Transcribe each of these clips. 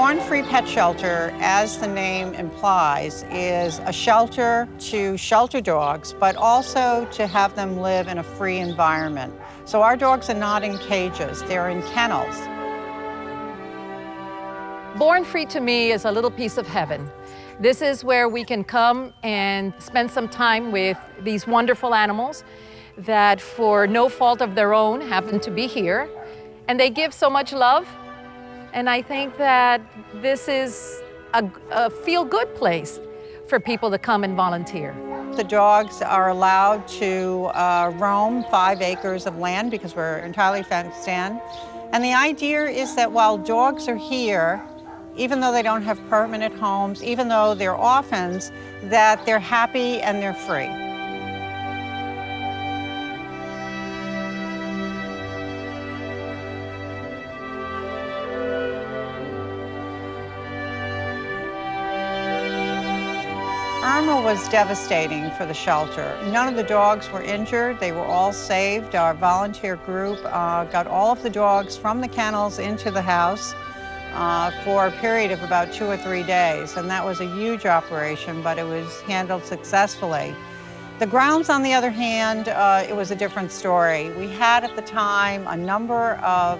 Born Free Pet Shelter, as the name implies, is a shelter to shelter dogs, but also to have them live in a free environment. So our dogs are not in cages, they're in kennels. Born Free to me is a little piece of heaven. This is where we can come and spend some time with these wonderful animals that for no fault of their own happen to be here. And they give so much love. And I think that this is a feel-good place for people to come and volunteer. The dogs are allowed to roam 5 acres of land because we're entirely fenced in. And the idea is that while dogs are here, even though they don't have permanent homes, even though they're orphans, that they're happy and they're free. Irma was devastating for the shelter. None of the dogs were injured. They were all saved. Our volunteer group got all of the dogs from the kennels into the house for a period of about 2 or 3 days. And that was a huge operation, but it was handled successfully. The grounds, on the other hand, it was a different story. We had at the time a number of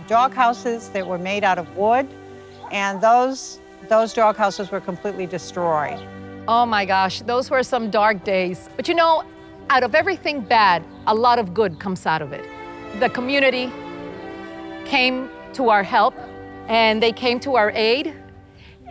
dog houses that were made out of wood, and those dog houses were completely destroyed. Oh my gosh, those were some dark days. But you know, out of everything bad, a lot of good comes out of it. The community came to our help, and they came to our aid,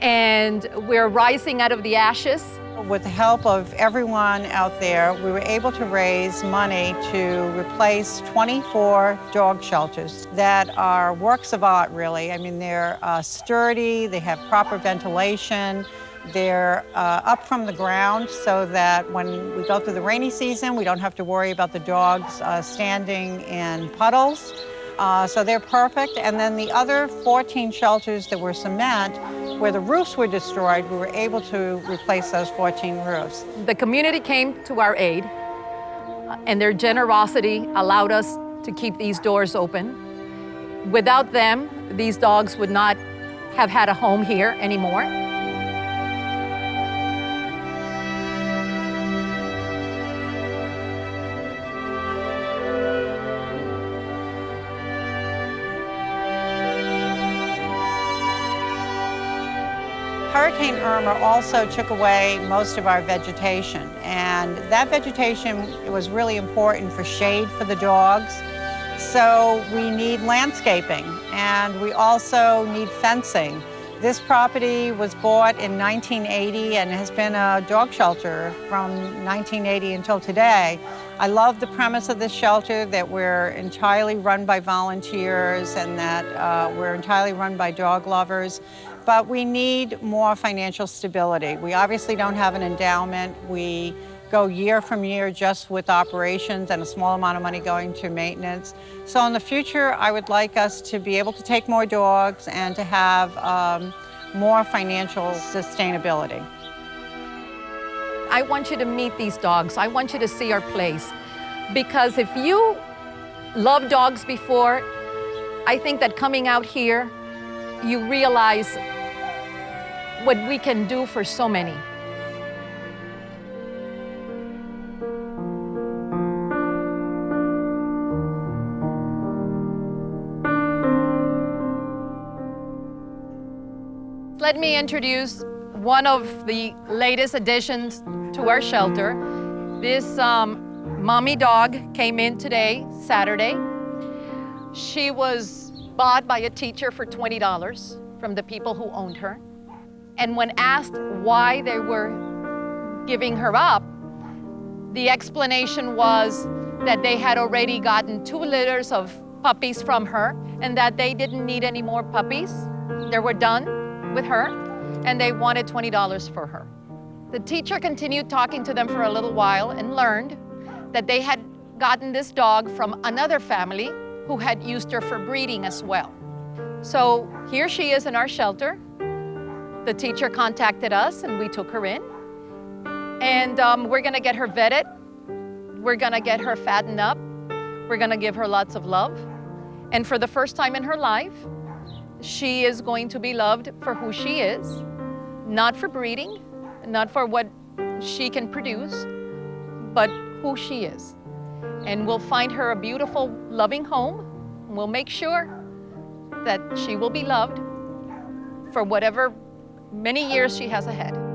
and we're rising out of the ashes. With the help of everyone out there, we were able to raise money to replace 24 dog shelters that are works of art, really. I mean, they're sturdy, they have proper ventilation, they're up from the ground so that when we go through the rainy season, we don't have to worry about the dogs standing in puddles. So they're perfect. And then the other 14 shelters that were cement, where the roofs were destroyed, we were able to replace those 14 roofs. The community came to our aid, and their generosity allowed us to keep these doors open. Without them, these dogs would not have had a home here anymore. Hurricane Irma also took away most of our vegetation, and that vegetation was really important for shade for the dogs. So we need landscaping, and we also need fencing. This property was bought in 1980 and has been a dog shelter from 1980 until today. I love the premise of this shelter, that we're entirely run by volunteers and that we're entirely run by dog lovers. But we need more financial stability. We obviously don't have an endowment. We go year from year just with operations and a small amount of money going to maintenance. So in the future, I would like us to be able to take more dogs and to have more financial sustainability. I want you to meet these dogs. I want you to see our place. Because if you loved dogs before, I think that coming out here, you realize what we can do for so many. Let me introduce one of the latest additions to our shelter. This mommy dog came in today, Saturday. She was bought by a teacher for $20 from the people who owned her. And when asked why they were giving her up, the explanation was that they had already gotten 2 litters of puppies from her and that they didn't need any more puppies. They were done with her and they wanted $20 for her. The teacher continued talking to them for a little while and learned that they had gotten this dog from another family who had used her for breeding as well. So here she is in our shelter. The teacher contacted us and we took her in. And we're gonna get her vetted. We're gonna get her fattened up. We're gonna give her lots of love. And for the first time in her life, she is going to be loved for who she is, not for breeding, not for what she can produce, but who she is. And we'll find her a beautiful, loving home. We'll make sure that she will be loved for whatever many years she has ahead.